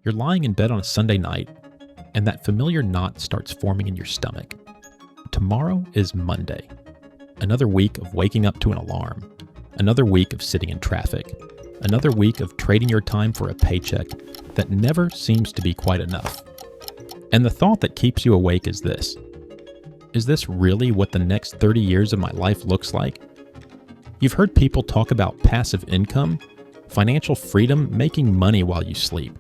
You're lying in bed on a Sunday night, and that familiar knot starts forming in your stomach. Tomorrow is Monday. Another week of waking up to an alarm. Another week of sitting in traffic. Another week of trading your time for a paycheck that never seems to be quite enough. And the thought that keeps you awake is this. Is this really what the next 30 years of my life looks like? You've heard people talk about passive income, financial freedom, making money while you sleep.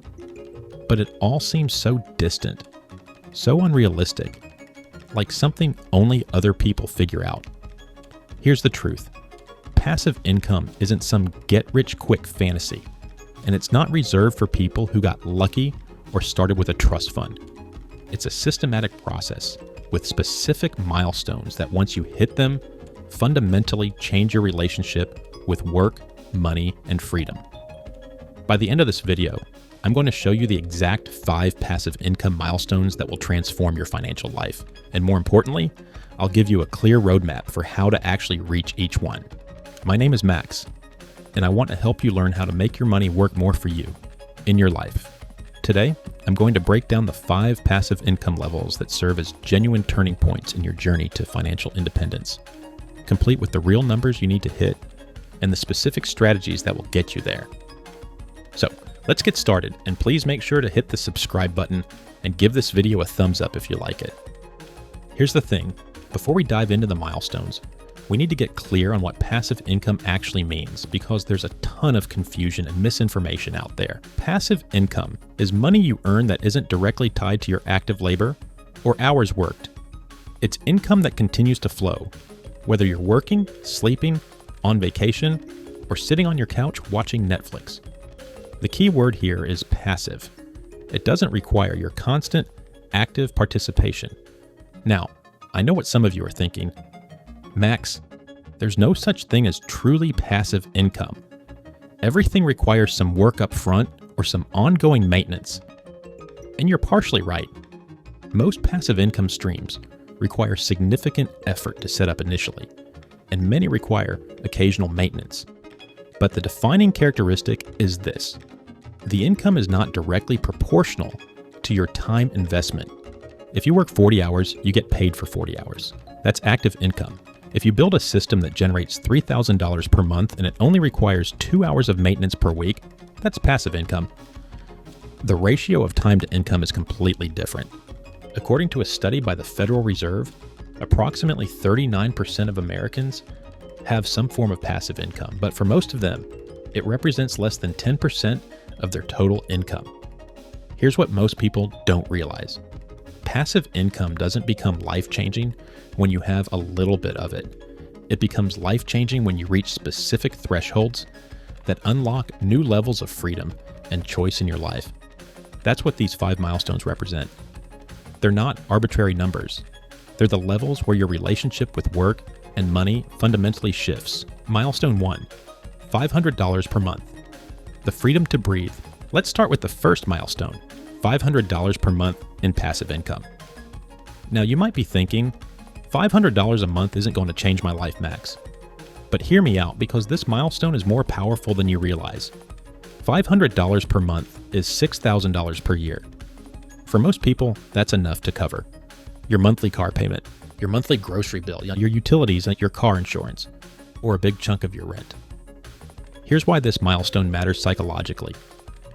But it all seems so distant, so unrealistic, like something only other people figure out. Here's the truth. Passive income isn't some get-rich-quick fantasy, and it's not reserved for people who got lucky or started with a trust fund. It's a systematic process with specific milestones that once you hit them, fundamentally change your relationship with work, money, and freedom. By the end of this video, I'm going to show you the exact 5 passive income milestones that will transform your financial life. And more importantly, I'll give you a clear roadmap for how to actually reach each one. My name is Max, and I want to help you learn how to make your money work more for you in your life. Today, I'm going to break down the 5 passive income levels that serve as genuine turning points in your journey to financial independence, complete with the real numbers you need to hit and the specific strategies that will get you there. So, let's get started, and please make sure to hit the subscribe button and give this video a thumbs up if you like it. Here's the thing, before we dive into the milestones, we need to get clear on what passive income actually means because there's a ton of confusion and misinformation out there. Passive income is money you earn that isn't directly tied to your active labor or hours worked. It's income that continues to flow, whether you're working, sleeping, on vacation, or sitting on your couch watching Netflix. The key word here is passive. It doesn't require your constant, active participation. Now, I know what some of you are thinking. Max, there's no such thing as truly passive income. Everything requires some work up front or some ongoing maintenance. And you're partially right. Most passive income streams require significant effort to set up initially, and many require occasional maintenance. But the defining characteristic is this. The income is not directly proportional to your time investment. If you work 40 hours, you get paid for 40 hours. That's active income. If you build a system that generates $3,000 per month and it only requires 2 hours of maintenance per week, that's passive income. The ratio of time to income is completely different. According to a study by the Federal Reserve, approximately 39% of Americans have some form of passive income, but for most of them, it represents less than 10% of their total income. Here's what most people don't realize. Passive income doesn't become life-changing when you have a little bit of it. It becomes life-changing when you reach specific thresholds that unlock new levels of freedom and choice in your life. That's what these 5 milestones represent. They're not arbitrary numbers. They're the levels where your relationship with work and money fundamentally shifts. Milestone 1, $500 per month. The freedom to breathe. Let's start with the first milestone, $500 per month in passive income. Now you might be thinking, $500 a month isn't going to change my life, Max. But hear me out because this milestone is more powerful than you realize. $500 per month is $6,000 per year. For most people, that's enough to cover your monthly car payment, your monthly grocery bill, your utilities, and your car insurance, or a big chunk of your rent. Here's why this milestone matters psychologically.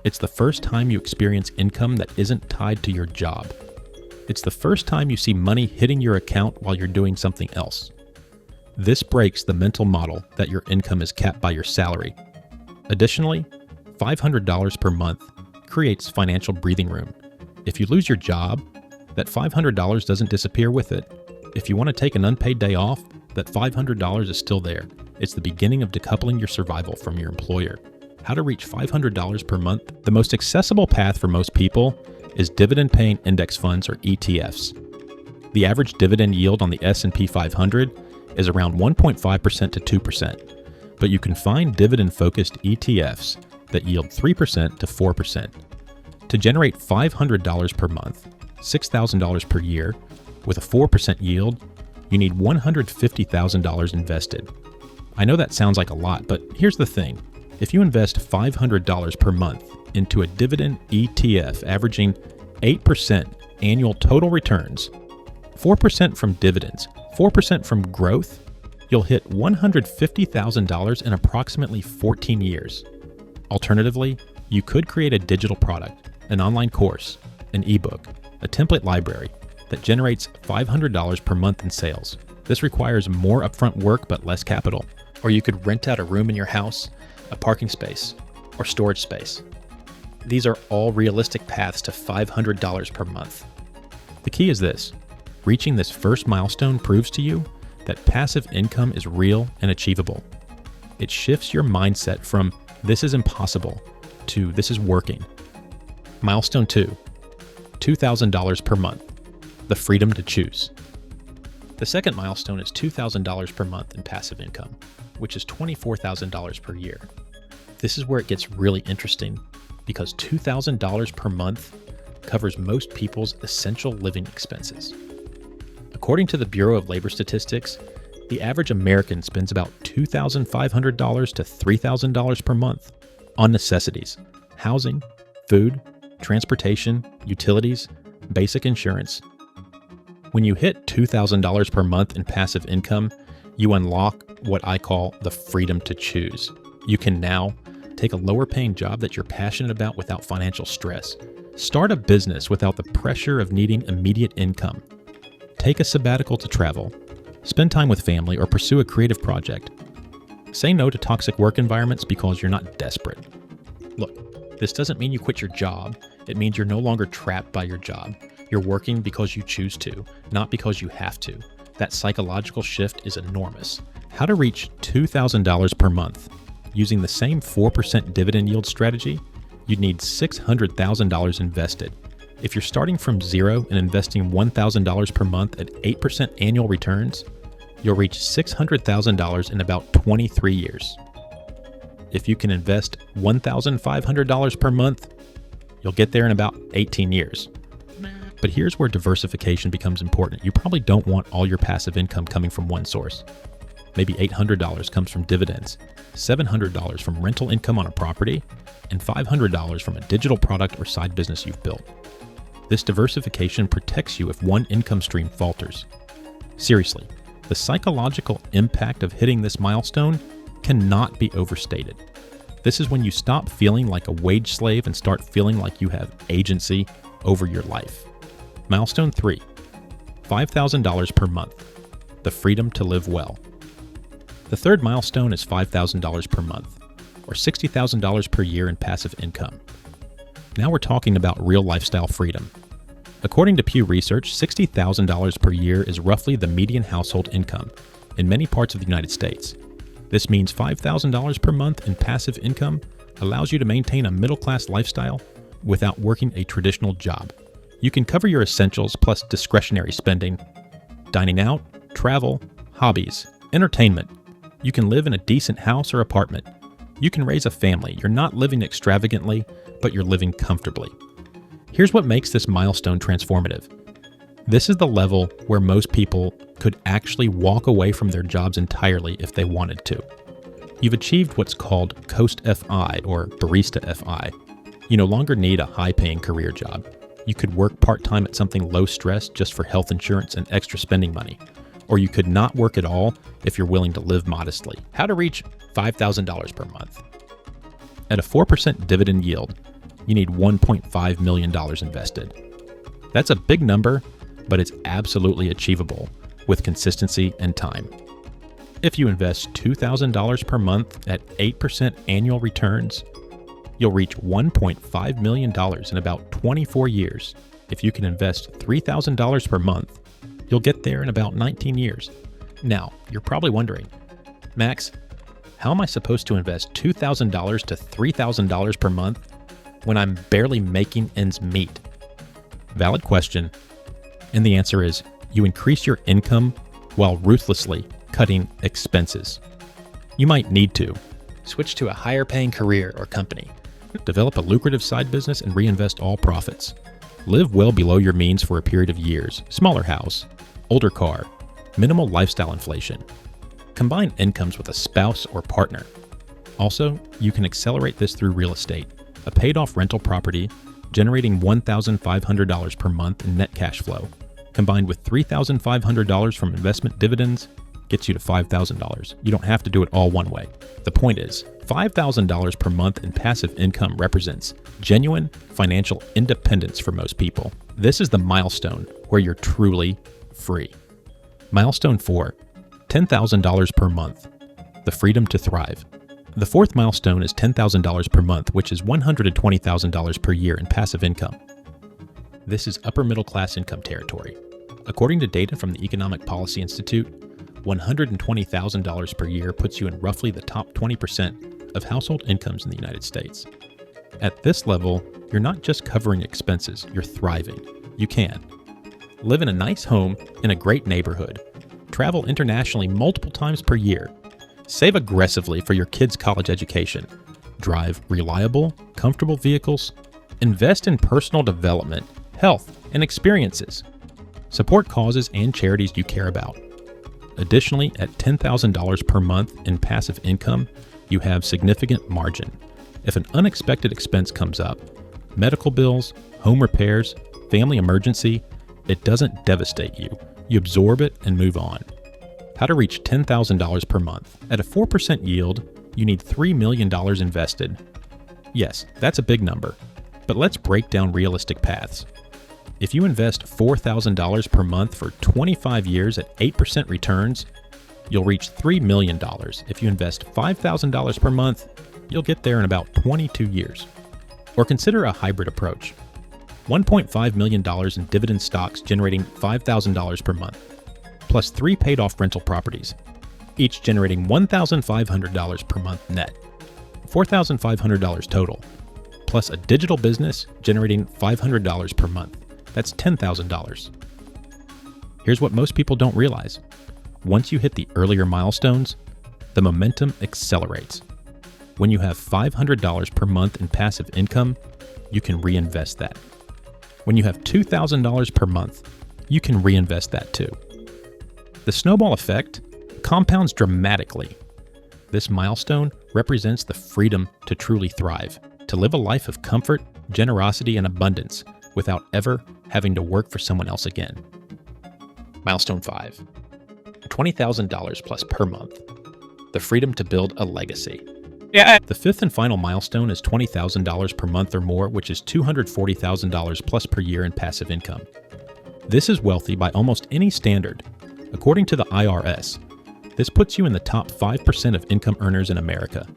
It's the first time you experience income that isn't tied to your job. It's the first time you see money hitting your account while you're doing something else. This breaks the mental model that your income is capped by your salary. Additionally, $500 per month creates financial breathing room. If you lose your job, that $500 doesn't disappear with it. If you want to take an unpaid day off, that $500 is still there. It's the beginning of decoupling your survival from your employer. How to reach $500 per month? The most accessible path for most people is dividend-paying index funds or ETFs. The average dividend yield on the S&P 500 is around 1.5% to 2%, but you can find dividend-focused ETFs that yield 3% to 4%. To generate $500 per month, $6,000 per year, with a 4% yield, you need $150,000 invested. I know that sounds like a lot, but here's the thing. If you invest $500 per month into a dividend ETF averaging 8% annual total returns, 4% from dividends, 4% from growth, you'll hit $150,000 in approximately 14 years. Alternatively, you could create a digital product, an online course, an ebook, a template library that generates $500 per month in sales. This requires more upfront work but less capital. Or you could rent out a room in your house, a parking space, or storage space. These are all realistic paths to $500 per month. The key is this: reaching this first milestone proves to you that passive income is real and achievable. It shifts your mindset from "this is impossible" to "this is working." Milestone 2, $2,000 per month, the freedom to choose. The second milestone is $2,000 per month in passive income, which is $24,000 per year. This is where it gets really interesting because $2,000 per month covers most people's essential living expenses. According to the Bureau of Labor Statistics, the average American spends about $2,500 to $3,000 per month on necessities: housing, food, transportation, utilities, basic insurance. When you hit $2,000 per month in passive income, you unlock what I call the freedom to choose. You can now take a lower paying job that you're passionate about without financial stress. Start a business without the pressure of needing immediate income. Take a sabbatical to travel. Spend time with family or pursue a creative project. Say no to toxic work environments because you're not desperate. Look, this doesn't mean you quit your job. It means you're no longer trapped by your job. You're working because you choose to, not because you have to. That psychological shift is enormous. How to reach $2,000 per month. Using the same 4% dividend yield strategy, you'd need $600,000 invested. If you're starting from zero and investing $1,000 per month at 8% annual returns, you'll reach $600,000 in about 23 years. If you can invest $1,500 per month, you'll get there in about 18 years. But here's where diversification becomes important. You probably don't want all your passive income coming from one source. Maybe $800 comes from dividends, $700 from rental income on a property, and $500 from a digital product or side business you've built. This diversification protects you if one income stream falters. Seriously, the psychological impact of hitting this milestone cannot be overstated. This is when you stop feeling like a wage slave and start feeling like you have agency over your life. Milestone 3, $5,000 per month, the freedom to live well. The third milestone is $5,000 per month, or $60,000 per year in passive income. Now we're talking about real lifestyle freedom. According to Pew Research, $60,000 per year is roughly the median household income in many parts of the United States. This means $5,000 per month in passive income allows you to maintain a middle-class lifestyle without working a traditional job. You can cover your essentials plus discretionary spending, dining out, travel, hobbies, entertainment. You can live in a decent house or apartment. You can raise a family. You're not living extravagantly, but you're living comfortably. Here's what makes this milestone transformative. This is the level where most people could actually walk away from their jobs entirely if they wanted to. You've achieved what's called Coast FI or Barista FI. You no longer need a high-paying career job. You could work part-time at something low-stress just for health insurance and extra spending money. Or you could not work at all if you're willing to live modestly. How to reach $5,000 per month. At a 4% dividend yield, you need $1.5 million invested. That's a big number, but it's absolutely achievable with consistency and time. If you invest $2,000 per month at 8% annual returns, you'll reach $1.5 million in about 24 years. If you can invest $3,000 per month, you'll get there in about 19 years. Now, you're probably wondering, Max, how am I supposed to invest $2,000 to $3,000 per month when I'm barely making ends meet? Valid question, and the answer is you increase your income while ruthlessly cutting expenses. You might need to switch to a higher paying career or company, develop a lucrative side business and reinvest all profits. Live well below your means for a period of years, smaller house, older car, minimal lifestyle inflation. Combine incomes with a spouse or partner. Also, you can accelerate this through real estate. a paid-off rental property generating $1,500 per month in net cash flow, combined with $3,500 from investment dividends, gets you to $5,000. You don't have to do it all one way. The point is, $5,000 per month in passive income represents genuine financial independence for most people. This is the milestone where you're truly free. Milestone 4, $10,000 per month, the freedom to thrive. The fourth milestone is $10,000 per month, which is $120,000 per year in passive income. This is upper middle class income territory. According to data from the Economic Policy Institute, $120,000 per year puts you in roughly the top 20% of household incomes in the United States. At this level, you're not just covering expenses, you're thriving. You can live in a nice home in a great neighborhood, travel internationally multiple times per year, save aggressively for your kids' college education, drive reliable, comfortable vehicles, invest in personal development, health, and experiences, support causes and charities you care about. Additionally, at $10,000 per month in passive income, you have significant margin. If an unexpected expense comes up, medical bills, home repairs, family emergency, it doesn't devastate you. You absorb it and move on. How to reach $10,000 per month. At a 4% yield, you need $3 million invested. Yes, that's a big number, but let's break down realistic paths. If you invest $4,000 per month for 25 years at 8% returns, you'll reach $3 million. If you invest $5,000 per month, you'll get there in about 22 years. Or consider a hybrid approach. $1.5 million in dividend stocks generating $5,000 per month, plus 3 paid-off rental properties, each generating $1,500 per month net, $4,500 total, plus a digital business generating $500 per month. That's $10,000. Here's what most people don't realize. Once you hit the earlier milestones, the momentum accelerates. When you have $500 per month in passive income, you can reinvest that. When you have $2,000 per month, you can reinvest that too. The snowball effect compounds dramatically. This milestone represents the freedom to truly thrive, to live a life of comfort, generosity, and abundance without ever having to work for someone else again. Milestone 5, $20,000 plus per month, the freedom to build a legacy. The fifth and final milestone is $20,000 per month or more, which is $240,000 plus per year in passive income. This is wealthy by almost any standard. According to the IRS, this puts you in the top 5% of income earners in America.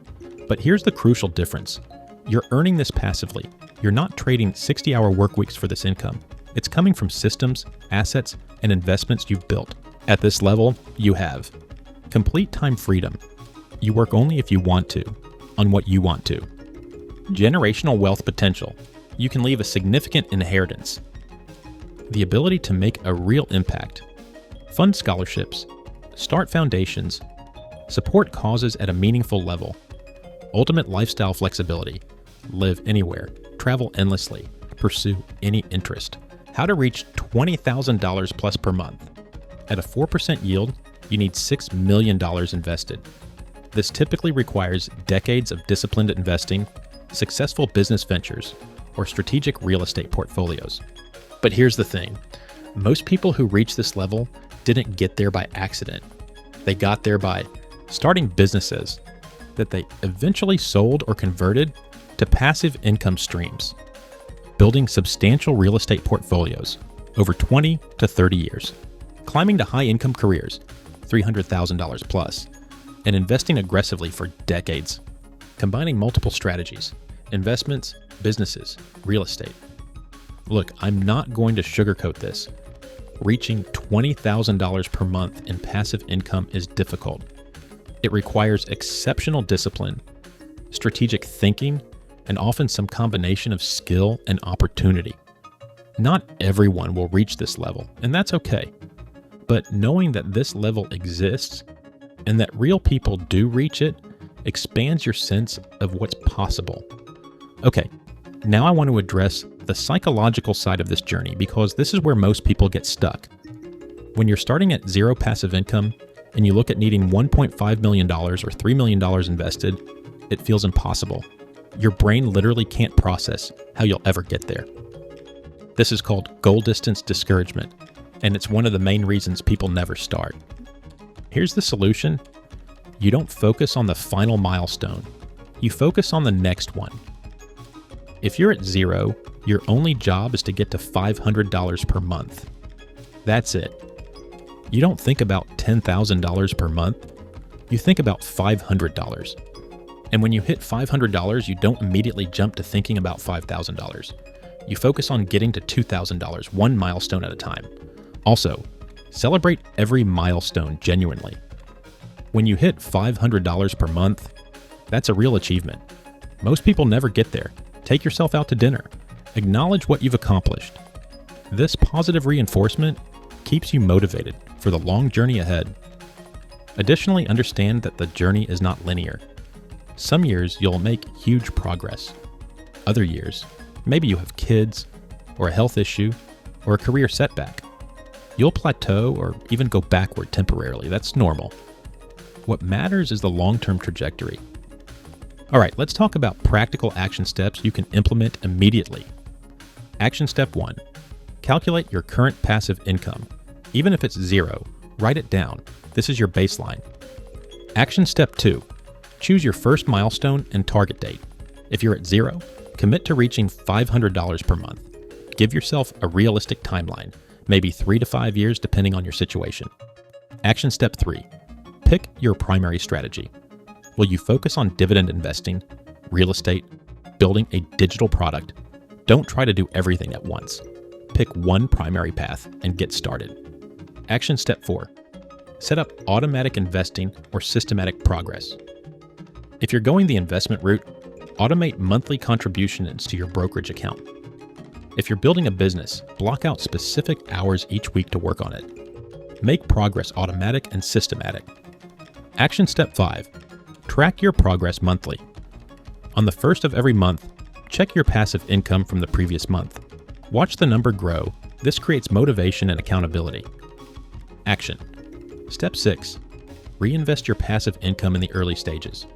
But here's the crucial difference. You're earning this passively. You're not trading 60-hour work weeks for this income. It's coming from systems, assets, and investments you've built. At this level, you have complete time freedom. You work only if you want to, on what you want to. Generational wealth potential. You can leave a significant inheritance. The ability to make a real impact. Fund scholarships. Start foundations. Support causes at a meaningful level. Ultimate lifestyle flexibility. Live anywhere. Travel endlessly. Pursue any interest. How to reach $20,000 plus per month. At a 4% yield, you need $6 million invested. This typically requires decades of disciplined investing, successful business ventures, or strategic real estate portfolios. But here's the thing. Most people who reach this level didn't get there by accident. They got there by starting businesses that they eventually sold or converted to passive income streams, building substantial real estate portfolios over 20 to 30 years, climbing to high-income careers, $300,000 plus, and investing aggressively for decades, combining multiple strategies, investments, businesses, real estate. Look, I'm not going to sugarcoat this. Reaching $20,000 per month in passive income is difficult. It requires exceptional discipline, strategic thinking, and often some combination of skill and opportunity. Not everyone will reach this level, and that's okay. But knowing that this level exists and that real people do reach it expands your sense of what's possible. Okay, now I want to address the psychological side of this journey because this is where most people get stuck. When you're starting at zero passive income and you look at needing $1.5 million or $3 million invested, it feels impossible. Your brain literally can't process how you'll ever get there. This is called goal distance discouragement, and it's one of the main reasons people never start. Here's the solution. You don't focus on the final milestone. You focus on the next one. If you're at zero, your only job is to get to $500 per month. That's it. You don't think about $10,000 per month. You think about $500. And when you hit $500, you don't immediately jump to thinking about $5,000. You focus on getting to $2,000, one milestone at a time. Also, celebrate every milestone genuinely. When you hit $500 per month, that's a real achievement. Most people never get there. Take yourself out to dinner. Acknowledge what you've accomplished. This positive reinforcement keeps you motivated for the long journey ahead. Additionally, understand that the journey is not linear. Some years you'll make huge progress. Other years, maybe you have kids, or a health issue, or a career setback. You'll plateau or even go backward temporarily. That's normal. What matters is the long-term trajectory. All right, let's talk about practical action steps you can implement immediately. Action step 1. Calculate your current passive income. Even if it's zero, write it down. This is your baseline. Action step 2. Choose your first milestone and target date. If you're at zero, commit to reaching $500 per month. Give yourself a realistic timeline, maybe 3 to 5 years depending on your situation. Action step 3. Pick your primary strategy. Will you focus on dividend investing, real estate, building a digital product? Don't try to do everything at once. Pick one primary path and get started. Action step 4. Set up automatic investing or systematic progress. If you're going the investment route, automate monthly contributions to your brokerage account. If you're building a business, block out specific hours each week to work on it. Make progress automatic and systematic. Action step 5. Track your progress monthly. On the first of every month, check your passive income from the previous month. Watch the number grow. This creates motivation and accountability. Action. Step 6. Reinvest your passive income in the early stages.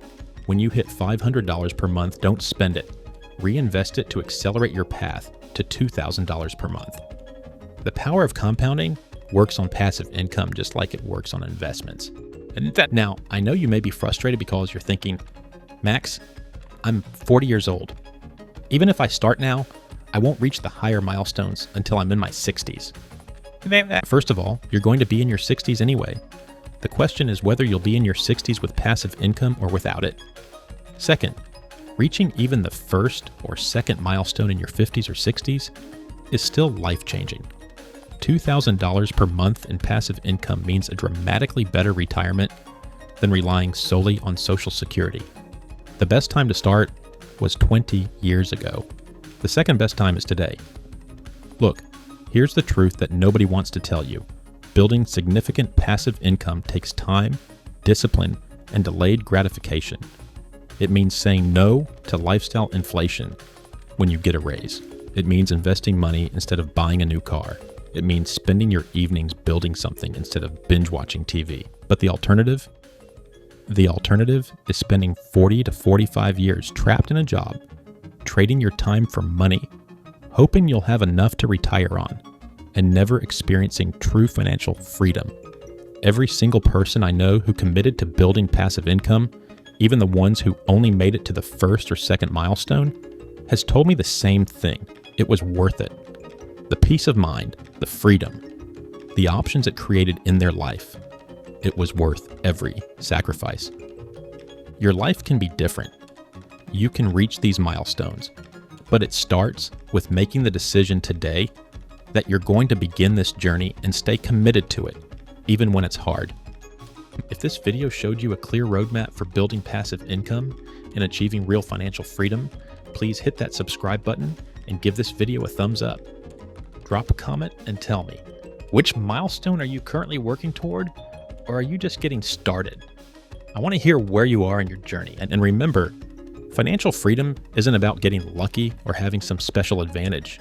When you hit $500 per month, don't spend it. Reinvest it to accelerate your path to $2,000 per month. The power of compounding works on passive income just like it works on investments. Now, I know you may be frustrated because you're thinking, Max, I'm 40 years old. Even if I start now, I won't reach the higher milestones until I'm in my 60s. First of all, you're going to be in your 60s anyway. The question is whether you'll be in your 60s with passive income or without it. Second, reaching even the first or second milestone in your 50s or 60s is still life-changing. $2,000 per month in passive income means a dramatically better retirement than relying solely on Social Security. The best time to start was 20 years ago. The second best time is today. Look, here's the truth that nobody wants to tell you. Building significant passive income takes time, discipline, and delayed gratification. It means saying no to lifestyle inflation when you get a raise. It means investing money instead of buying a new car. It means spending your evenings building something instead of binge watching TV. But the alternative? The alternative is spending 40 to 45 years trapped in a job, trading your time for money, hoping you'll have enough to retire on, and never experiencing true financial freedom. Every single person I know who committed to building passive income, even the ones who only made it to the first or second milestone, has told me the same thing. It was worth it. The peace of mind, the freedom, the options it created in their life. It was worth every sacrifice. Your life can be different. You can reach these milestones, but it starts with making the decision today that you're going to begin this journey and stay committed to it, even when it's hard. If this video showed you a clear roadmap for building passive income and achieving real financial freedom, please hit that subscribe button and give this video a thumbs up. Drop a comment and tell me, which milestone are you currently working toward, or are you just getting started? I want to hear where you are in your journey. And remember, financial freedom isn't about getting lucky or having some special advantage.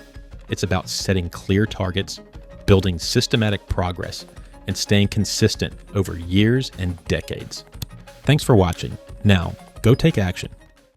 It's about setting clear targets, building systematic progress, and staying consistent over years and decades. Thanks for watching. Now, go take action.